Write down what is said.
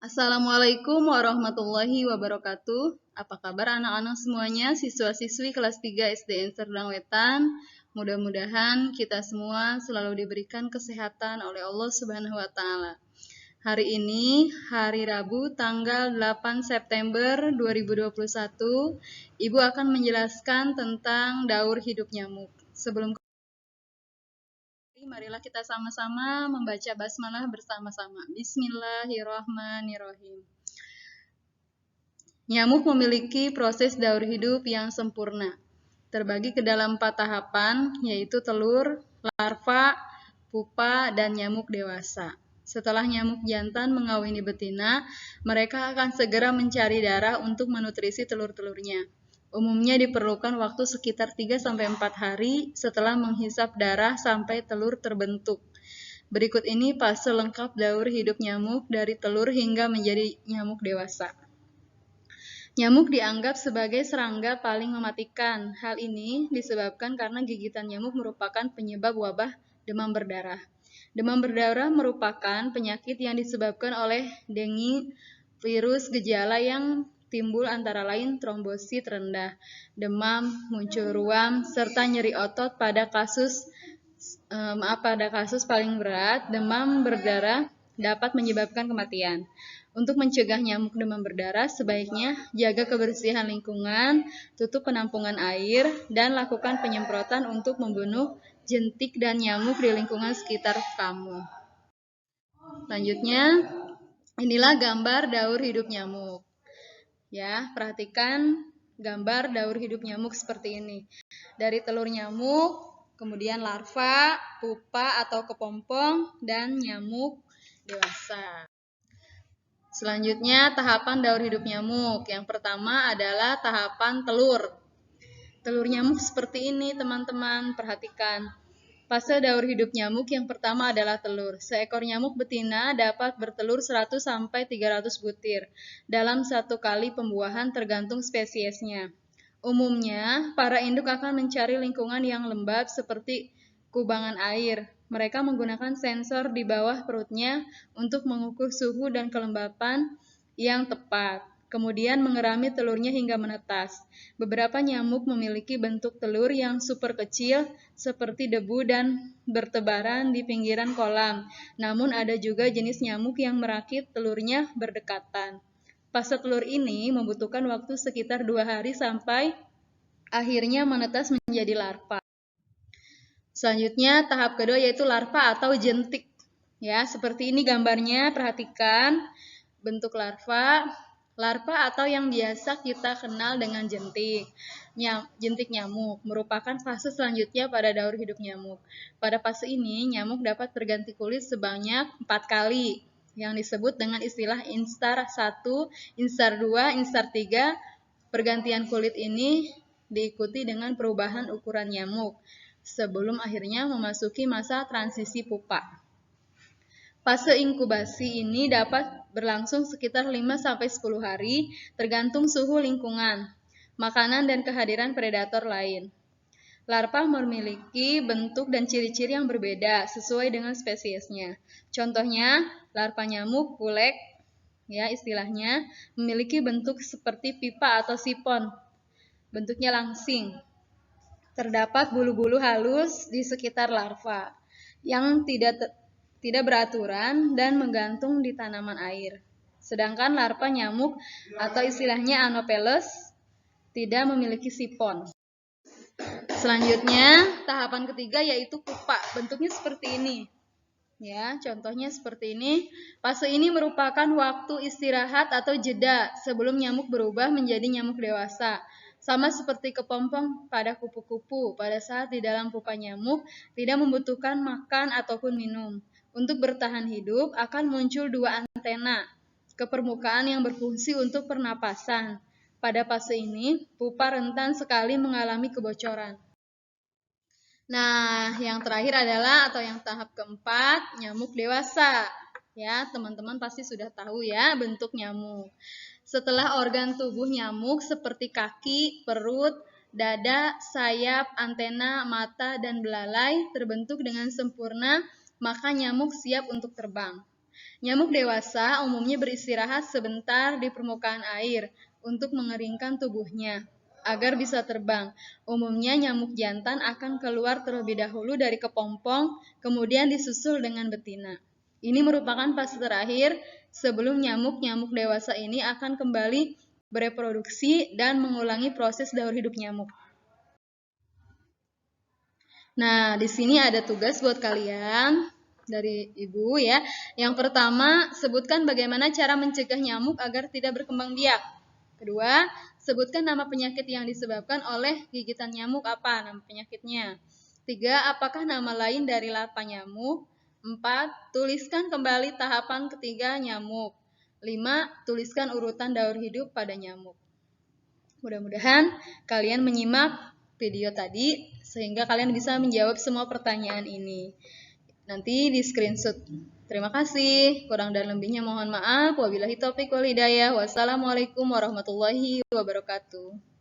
Assalamualaikum warahmatullahi wabarakatuh. Apa kabar anak-anak semuanya, siswa-siswi kelas 3 SDN Serdang Wetan? Mudah-mudahan kita semua selalu diberikan kesehatan oleh Allah Subhanahu wa taala. Hari ini hari Rabu tanggal 8 September 2021, Ibu akan menjelaskan tentang daur hidup nyamuk. Sebelum marilah kita sama-sama membaca basmalah bersama-sama. Bismillahirrahmanirrahim. Nyamuk memiliki proses daur hidup yang sempurna. Terbagi ke dalam 4 tahapan, yaitu telur, larva, pupa, dan nyamuk dewasa. Setelah nyamuk jantan mengawini betina, mereka akan segera mencari darah untuk menutrisi telur-telurnya. Umumnya diperlukan waktu sekitar 3-4 hari setelah menghisap darah sampai telur terbentuk. Berikut ini fase lengkap daur hidup nyamuk dari telur hingga menjadi nyamuk dewasa. Nyamuk dianggap sebagai serangga paling mematikan. Hal ini disebabkan karena gigitan nyamuk merupakan penyebab wabah demam berdarah. Demam berdarah merupakan penyakit yang disebabkan oleh dengue virus. Gejala yang timbul antara lain trombosit rendah, demam, muncul ruam, serta nyeri otot. Pada kasus paling berat, demam berdarah dapat menyebabkan kematian. Untuk mencegah nyamuk demam berdarah, sebaiknya jaga kebersihan lingkungan, tutup penampungan air, dan lakukan penyemprotan untuk membunuh jentik dan nyamuk di lingkungan sekitar kamu. Selanjutnya, inilah gambar daur hidup nyamuk. Ya, perhatikan gambar daur hidup nyamuk seperti ini. Dari telur nyamuk, kemudian larva, pupa atau kepompong, dan nyamuk dewasa. Selanjutnya, tahapan daur hidup nyamuk. Yang pertama adalah tahapan telur. Telur nyamuk seperti ini, teman-teman. Perhatikan. Fase daur hidup nyamuk yang pertama adalah telur. Seekor nyamuk betina dapat bertelur 100-300 butir dalam satu kali pembuahan tergantung spesiesnya. Umumnya, para induk akan mencari lingkungan yang lembab seperti kubangan air. Mereka menggunakan sensor di bawah perutnya untuk mengukur suhu dan kelembapan yang tepat. Kemudian mengerami telurnya hingga menetas. Beberapa nyamuk memiliki bentuk telur yang super kecil seperti debu dan bertebaran di pinggiran kolam. Namun ada juga jenis nyamuk yang merakit telurnya berdekatan. Fase telur ini membutuhkan waktu sekitar 2 hari sampai akhirnya menetas menjadi larva. Selanjutnya tahap kedua yaitu larva atau jentik. Ya, seperti ini gambarnya, perhatikan bentuk larva. Larva atau yang biasa kita kenal dengan jentik. Jentik nyamuk merupakan fase selanjutnya pada daur hidup nyamuk. Pada fase ini, nyamuk dapat berganti kulit sebanyak 4 kali, yang disebut dengan istilah instar 1, instar 2, instar 3. Pergantian kulit ini diikuti dengan perubahan ukuran nyamuk sebelum akhirnya memasuki masa transisi pupa. Fase inkubasi ini dapat berlangsung sekitar 5-10 hari, tergantung suhu lingkungan, makanan, dan kehadiran predator lain. Larva memiliki bentuk dan ciri-ciri yang berbeda sesuai dengan spesiesnya. Contohnya, larva nyamuk pulek, ya istilahnya, memiliki bentuk seperti pipa atau sipon. Bentuknya langsing. Terdapat bulu-bulu halus di sekitar larva yang tidak beraturan dan menggantung di tanaman air. Sedangkan larva nyamuk atau istilahnya Anopheles tidak memiliki sipon. Selanjutnya, tahapan ketiga yaitu pupa. Bentuknya seperti ini. Ya, contohnya seperti ini. Fase ini merupakan waktu istirahat atau jeda sebelum nyamuk berubah menjadi nyamuk dewasa. Sama seperti kepompong pada kupu-kupu, pada saat di dalam pupa nyamuk tidak membutuhkan makan ataupun minum. Untuk bertahan hidup akan muncul 2 antena ke permukaan yang berfungsi untuk pernapasan. Pada fase ini, pupa rentan sekali mengalami kebocoran. Nah, yang terakhir adalah atau yang tahap keempat, nyamuk dewasa. Ya, teman-teman pasti sudah tahu ya bentuk nyamuk. Setelah organ tubuh nyamuk seperti kaki, perut, dada, sayap, antena, mata, dan belalai terbentuk dengan sempurna, maka nyamuk siap untuk terbang. Nyamuk dewasa umumnya beristirahat sebentar di permukaan air untuk mengeringkan tubuhnya agar bisa terbang. Umumnya nyamuk jantan akan keluar terlebih dahulu dari kepompong, kemudian disusul dengan betina. Ini merupakan fase terakhir sebelum nyamuk-nyamuk dewasa ini akan kembali bereproduksi dan mengulangi proses daur hidup nyamuk. Nah, di sini ada tugas buat kalian dari Ibu ya. Yang pertama, sebutkan bagaimana cara mencegah nyamuk agar tidak berkembang biak. Kedua, sebutkan nama penyakit yang disebabkan oleh gigitan nyamuk apa nama penyakitnya. 3, apakah nama lain dari larva nyamuk? 4, tuliskan kembali tahapan ketiga nyamuk. 5, tuliskan urutan daur hidup pada nyamuk. Mudah-mudahan kalian menyimak video tadi sehingga kalian bisa menjawab semua pertanyaan ini. Nanti di screenshot. Terima kasih. Kurang dan lebihnya mohon maaf. Wabillahi taufiq wal hidayah. Wassalamualaikum warahmatullahi wabarakatuh.